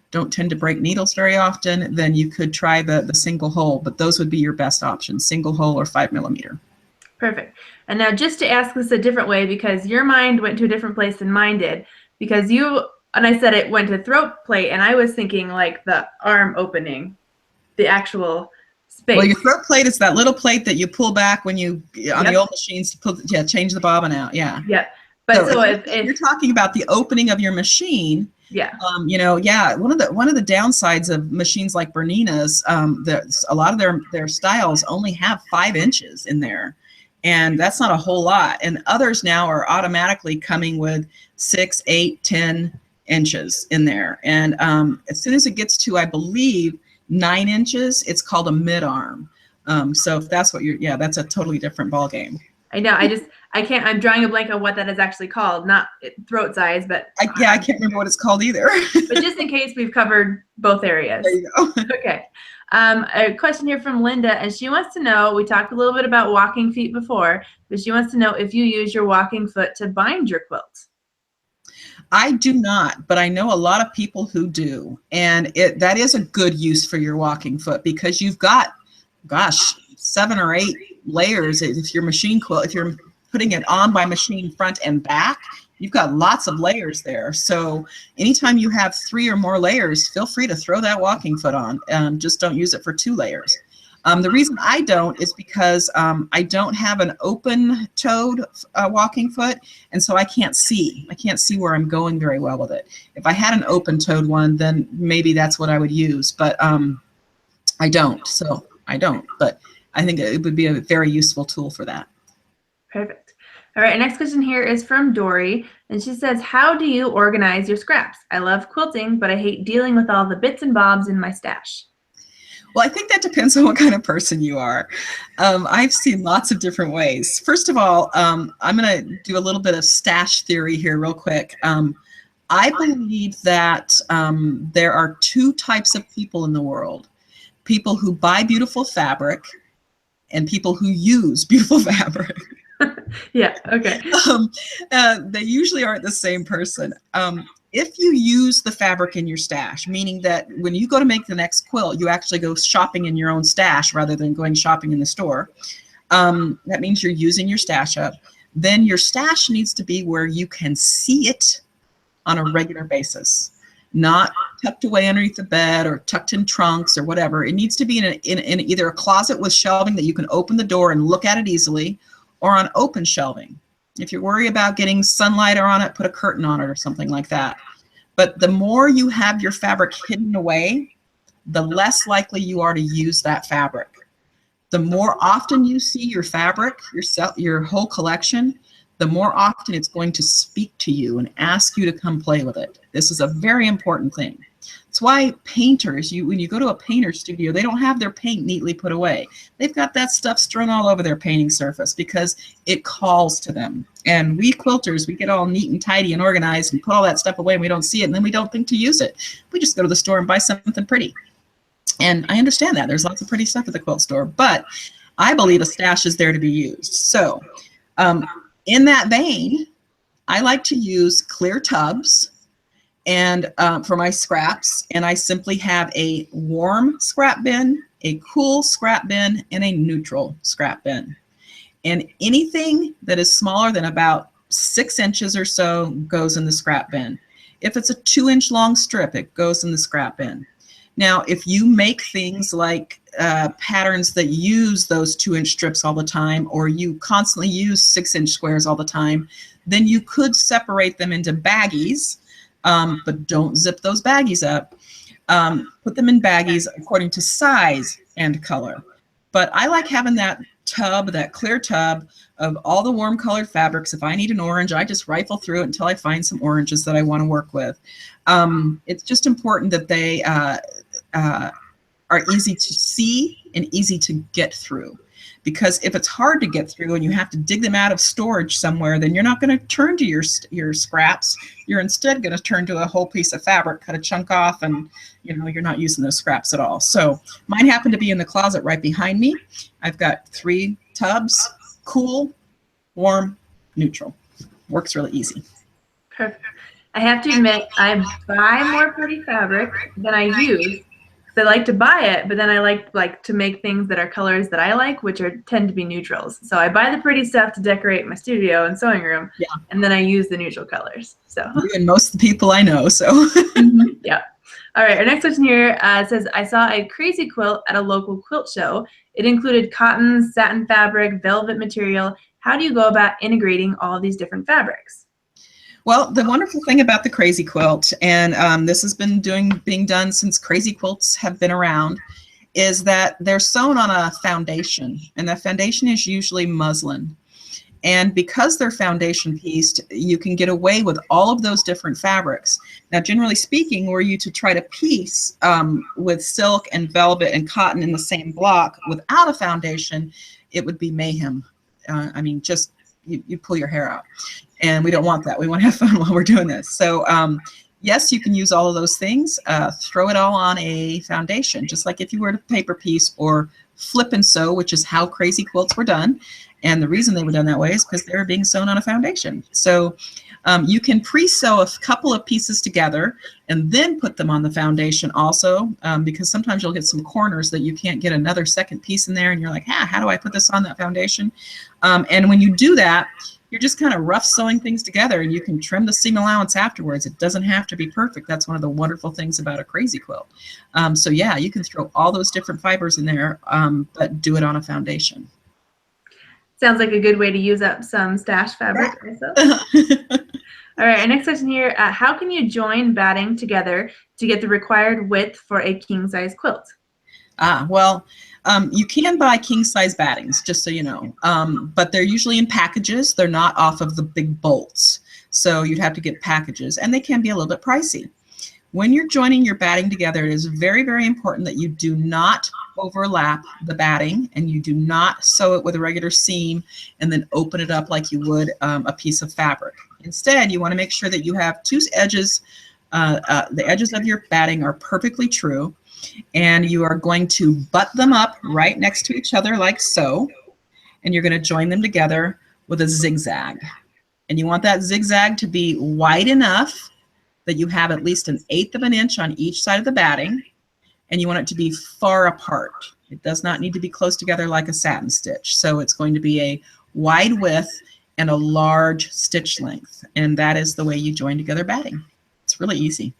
don't tend to break needles very often, then you could try the single hole, but those would be your best options, single hole or 5mm. Perfect. And now just to ask this a different way, because your mind went to a different place than mine did, because and I said it went to throat plate, and I was thinking like the arm opening, the actual space. Well, your throat plate is that little plate that you pull back when you, on the old machines, change the bobbin out, yeah. Yeah. But so if you're talking about the opening of your machine, yeah. One of the downsides of machines like Bernina's, a lot of their styles only have 5 inches in there, and that's not a whole lot. And others now are automatically coming with 6, 8, 10 inches in there. And as soon as it gets to, I believe, 9 inches, it's called a mid-arm. So if that's what that's a totally different ball game. I know. I can't. I'm drawing a blank on what that is actually called. Not throat size, but I can't remember what it's called either. But just in case, we've covered both areas. There you go. Okay. A question here from Linda, and she wants to know. We talked a little bit about walking feet before, but she wants to know if you use your walking foot to bind your quilt. I do not, but I know a lot of people who do, and that is a good use for your walking foot, because you've got, gosh, 7 or 8 layers. If you're machine quilt, if you're putting it on by machine front and back, you've got lots of layers there. So anytime you have 3 or more layers, feel free to throw that walking foot on. Just don't use it for 2 layers. The reason I don't is because I don't have an open-toed walking foot, and so I can't see. I can't see where I'm going very well with it. If I had an open-toed one, then maybe that's what I would use, but I don't. So I don't, but I think it would be a very useful tool for that. Perfect. All right, our next question here is from Dory, and she says, how do you organize your scraps? I love quilting, but I hate dealing with all the bits and bobs in my stash. Well, I think that depends on what kind of person you are. I've seen lots of different ways. First of all, I'm going to do a little bit of stash theory here real quick. I believe that there are 2 types of people in the world. People who buy beautiful fabric and people who use beautiful fabric. Yeah, okay. They usually aren't the same person. If you use the fabric in your stash, meaning that when you go to make the next quilt, you actually go shopping in your own stash rather than going shopping in the store, that means you're using your stash up. Then your stash needs to be where you can see it on a regular basis, not tucked away underneath the bed or tucked in trunks or whatever. It needs to be in either a closet with shelving that you can open the door and look at it easily, or on open shelving. If you're worried about getting sunlight on it, put a curtain on it or something like that. But the more you have your fabric hidden away, the less likely you are to use that fabric. The more often you see your fabric, your whole collection, the more often it's going to speak to you and ask you to come play with it. This is a very important thing. It's why painters, when you go to a painter studio, they don't have their paint neatly put away. They've got that stuff strewn all over their painting surface because it calls to them. And we quilters, we get all neat and tidy and organized and put all that stuff away and we don't see it and then we don't think to use it. We just go to the store and buy something pretty. And I understand that. There's lots of pretty stuff at the quilt store, but I believe a stash is there to be used. So in that vein, I like to use clear tubs and for my scraps, and I simply have a warm scrap bin, a cool scrap bin, and a neutral scrap bin. And anything that is smaller than about 6 inches or so goes in the scrap bin. If it's a 2-inch long strip, it goes in the scrap bin. Now, if you make things like patterns that use those 2-inch strips all the time, or you constantly use 6-inch squares all the time, then you could separate them into baggies. But don't zip those baggies up. Put them in baggies according to size and color. But I like having that tub, that clear tub of all the warm colored fabrics. If I need an orange, I just rifle through it until I find some oranges that I want to work with. It's just important that they are easy to see and easy to get through. Because if it's hard to get through and you have to dig them out of storage somewhere, then you're not going to turn to your scraps. You're instead going to turn to a whole piece of fabric, cut a chunk off, and you're not using those scraps at all. So mine happen to be in the closet right behind me. I've got 3 tubs, cool, warm, neutral. Works really easy. Perfect. I have to admit, I buy more pretty fabric than I use. I like to buy it, but then I like to make things that are colors that I like, which tend to be neutrals. So I buy the pretty stuff to decorate my studio and sewing room, yeah, and then I use the neutral colors. So you and most of the people I know. So yeah. All right. Our next question here says, I saw a crazy quilt at a local quilt show. It included cotton, satin fabric, velvet material. How do you go about integrating all of these different fabrics? Well, the wonderful thing about the crazy quilt, and this has been being done since crazy quilts have been around, is that they're sewn on a foundation, and that foundation is usually muslin. And because they're foundation pieced, you can get away with all of those different fabrics. Now, generally speaking, were you to try to piece with silk and velvet and cotton in the same block without a foundation, it would be mayhem. I mean, just you pull your hair out. And we don't want that. We want to have fun while we're doing this. So yes, you can use all of those things. Throw it all on a foundation, just like if you were to paper piece or flip and sew, which is how crazy quilts were done. And the reason they were done that way is because they were being sewn on a foundation. So You can pre-sew a couple of pieces together and then put them on the foundation also, because sometimes you'll get some corners that you can't get another second piece in there, and you're like, how do I put this on that foundation? And when you do that, you're just kind of rough sewing things together, and you can trim the seam allowance afterwards. It doesn't have to be perfect. That's one of the wonderful things about a crazy quilt. So yeah, you can throw all those different fibers in there, but do it on a foundation. Sounds like a good way to use up some stash fabric also. All right, our next question here, how can you join batting together to get the required width for a king-size quilt? Well, you can buy king-size battings, just so you know, but they're usually in packages. They're not off of the big bolts, so you'd have to get packages, and they can be a little bit pricey. When you're joining your batting together, it is very, very important that you do not overlap the batting, and you do not sew it with a regular seam and then open it up like you would a piece of fabric. Instead, you want to make sure that you have two edges, the edges of your batting are perfectly true, and you are going to butt them up right next to each other like so, and you're going to join them together with a zigzag. And you want that zigzag to be wide enough that you have at least 1/8 of an inch on each side of the batting, and you want it to be far apart. It does not need to be close together like a satin stitch. So it's going to be a wide width and a large stitch length, and that is the way you join together batting. It's really easy.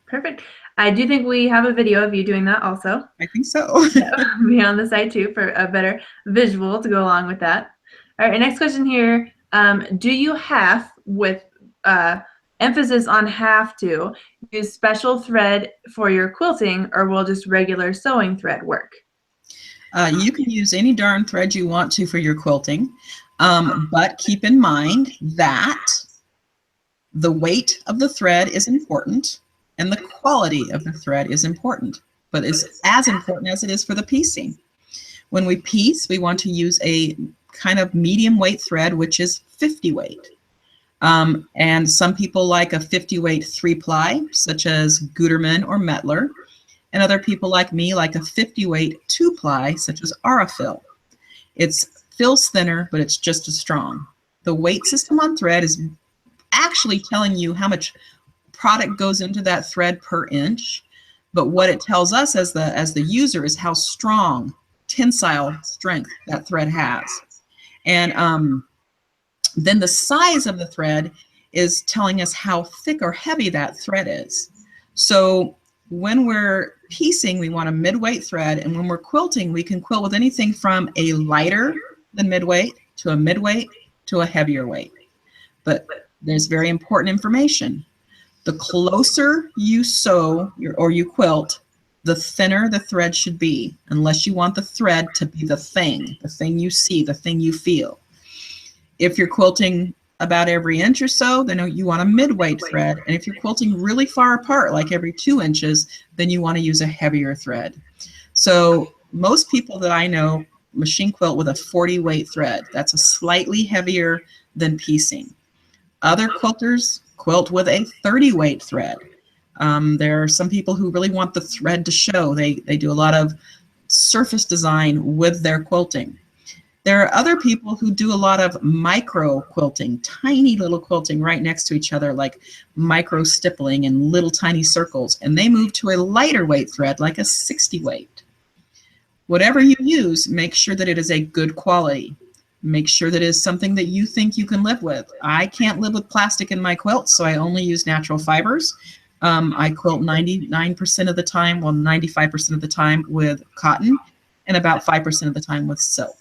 Perfect. I do think we have a video of you doing that also. I think so. That will be on the site too for a better visual to go along with that. All right, next question here. Do you have, with emphasis on have to, use special thread for your quilting, or will just regular sewing thread work? You can use any darn thread you want to for your quilting, but keep in mind that the weight of the thread is important and the quality of the thread is important, but it's as important as it is for the piecing. When we piece, we want to use a kind of medium weight thread, which is 50 weight. And some people like a 50 weight 3-ply, such as Gutermann or Mettler, and other people like me like a 50 weight 2-ply, such as Aurifil. It feels thinner, but it's just as strong. The weight system on thread is actually telling you how much product goes into that thread per inch, but what it tells us as the user is how strong tensile strength that thread has. And then the size of the thread is telling us how thick or heavy that thread is. So when we're piecing, we want a mid-weight thread, and when we're quilting, we can quilt with anything from a lighter than mid-weight to a mid-weight to a heavier weight. But there's very important information. The closer you sew or you quilt, the thinner the thread should be, unless you want the thread to be the thing you see, the thing you feel. If you're quilting about every inch or so, then you want a mid-weight thread. And if you're quilting really far apart, like every 2 inches, then you want to use a heavier thread. So most people that I know machine quilt with a 40 weight thread. That's a slightly heavier than piecing. Other quilters quilt with a 30 weight thread. There are some people who really want the thread to show. They do a lot of surface design with their quilting. There are other people who do a lot of micro quilting, tiny little quilting right next to each other, like micro stippling in little tiny circles, and they move to a lighter weight thread, like a 60 weight. Whatever you use, make sure that it is a good quality. Make sure that it is something that you think you can live with. I can't live with plastic in my quilts, so I only use natural fibers. I quilt 99% of the time, well, 95% of the time with cotton, and about 5% of the time with silk.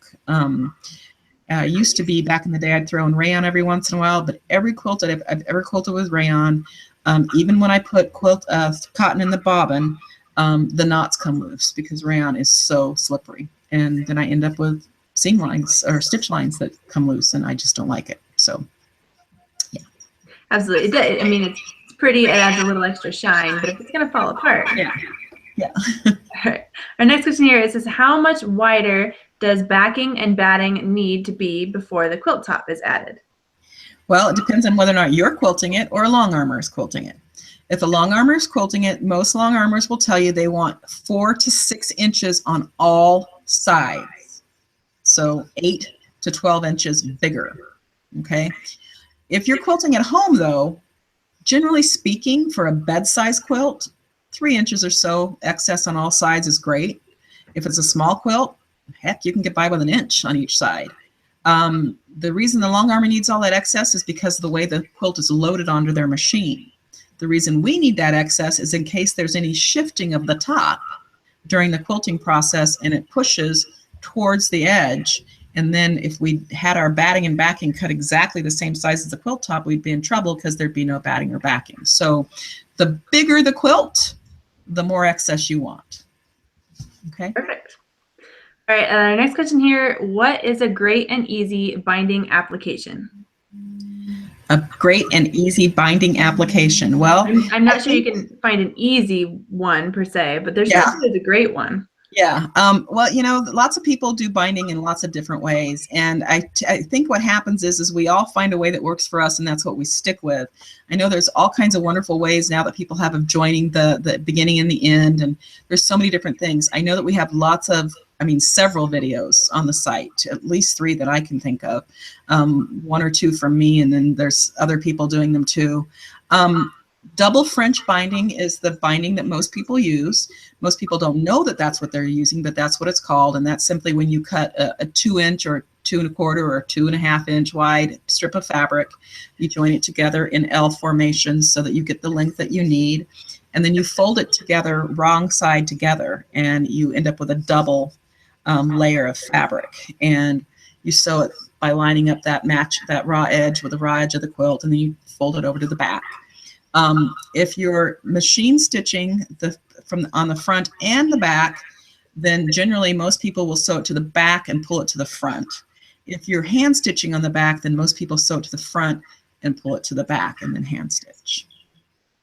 Used to be back in the day, I'd throw in rayon every once in a while, but every quilt that I've ever quilted with rayon, even when I put cotton in the bobbin, the knots come loose because rayon is so slippery. And then I end up with seam lines or stitch lines that come loose, and I just don't like it. So, yeah. Absolutely. I mean, it's pretty. It adds a little extra shine, but if it's going to fall apart. Yeah. Yeah. All right. Our next question here is how much wider does backing and batting need to be before the quilt top is added? Well, it depends on whether or not you're quilting it or a long armor is quilting it. If a long armor is quilting it, most long armors will tell you they want 4 to 6 inches on all sides. So 8 to 12 inches bigger. Okay. If you're quilting at home, though, generally speaking, for a bed-size quilt, 3 inches or so excess on all sides is great. If it's a small quilt, heck, you can get by with 1 inch on each side. The reason the long armor needs all that excess is because of the way the quilt is loaded onto their machine. The reason we need that excess is in case there's any shifting of the top during the quilting process and it pushes towards the edge. And then if we had our batting and backing cut exactly the same size as the quilt top, we'd be in trouble because there'd be no batting or backing. So the bigger the quilt, the more excess you want. Okay. Perfect. All right, our next question here, what is a great and easy binding application? A great and easy binding application. Well, I'm not sure you can find an easy one per se, but there's a great one. Yeah. Well, you know, lots of people do binding in lots of different ways. And I think what happens is we all find a way that works for us, and that's what we stick with. I know there's all kinds of wonderful ways now that people have of joining the beginning and the end, and there's so many different things. I know that we have lots of, several videos on the site, at least 3 that I can think of, 1 or 2 from me, and then there's other people doing them too. Double French binding is the binding that most people use. Most people don't know that that's what they're using, but that's what it's called. And that's simply when you cut a 2 inch or 2 1/4 or 2 1/2 inch wide strip of fabric, you join it together in L formation so that you get the length that you need. And then you fold it together, wrong side together, and you end up with a double layer of fabric. And you sew it by lining up that raw edge with the raw edge of the quilt, and then you fold it over to the back. If you're machine stitching on the front and the back, then generally most people will sew it to the back and pull it to the front. If you're hand stitching on the back, then most people sew it to the front and pull it to the back and then hand stitch.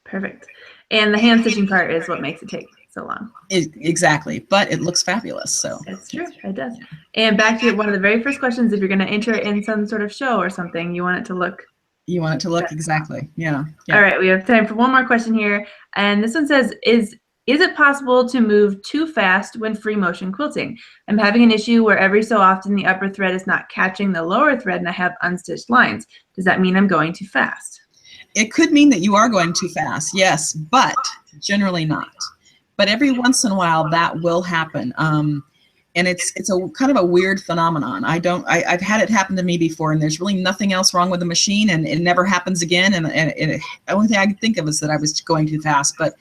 Perfect. And the hand stitching part is what makes it take so long. Exactly, but it looks fabulous. So that's true, it does. And back to one of the very first questions, if you're going to enter it in some sort of show or something, you want it to look. You want it to look exactly, yeah. All right, we have time for one more question here, and this one says, is it possible to move too fast when free motion quilting? I'm having an issue where every so often the upper thread is not catching the lower thread and I have unstitched lines. Does that mean I'm going too fast? It could mean that you are going too fast, yes, but generally not. But every once in a while that will happen. And it's a kind of a weird phenomenon. I've had it happen to me before, and there's really nothing else wrong with the machine, and it never happens again. And the only thing I can think of is that I was going too fast, but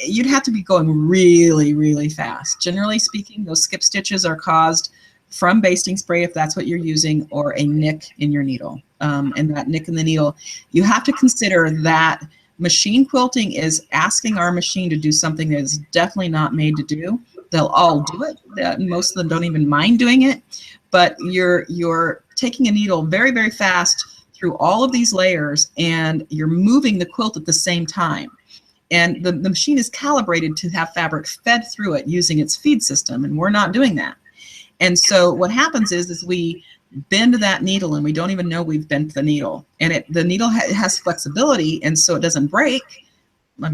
you'd have to be going really, really fast. Generally speaking, those skip stitches are caused from basting spray, if that's what you're using, or a nick in your needle. And that nick in the needle, you have to consider that machine quilting is asking our machine to do something that is definitely not made to do. They'll all do it. Most of them don't even mind doing it, but you're taking a needle very, very fast through all of these layers, and you're moving the quilt at the same time. And the machine is calibrated to have fabric fed through it using its feed system, and we're not doing that. And so what happens is we bend that needle, and we don't even know we've bent the needle. And the needle has flexibility, and so it doesn't break.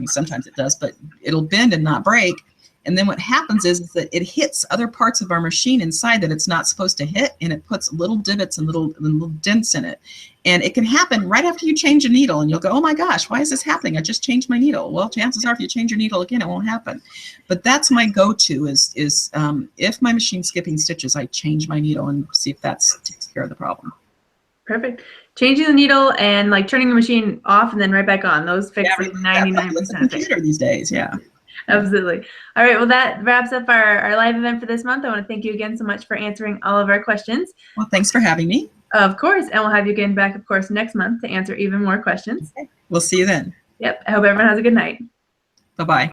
Sometimes it does, but it'll bend and not break. And then what happens is that it hits other parts of our machine inside that it's not supposed to hit, and it puts little divots and little dents in it. And it can happen right after you change a needle, and you'll go, oh my gosh, why is this happening? I just changed my needle. Well, chances are if you change your needle again, it won't happen. But that's my go-to is if my machine's skipping stitches, I change my needle and see if that takes care of the problem. Perfect. Changing the needle and like turning the machine off and then right back on. Those fix like 99% of computer these days, yeah. Absolutely. All right. Well, that wraps up our live event for this month. I want to thank you again so much for answering all of our questions. Well, thanks for having me. Of course. And we'll have you again back, of course, next month to answer even more questions. Okay. We'll see you then. Yep. I hope everyone has a good night. Bye-bye.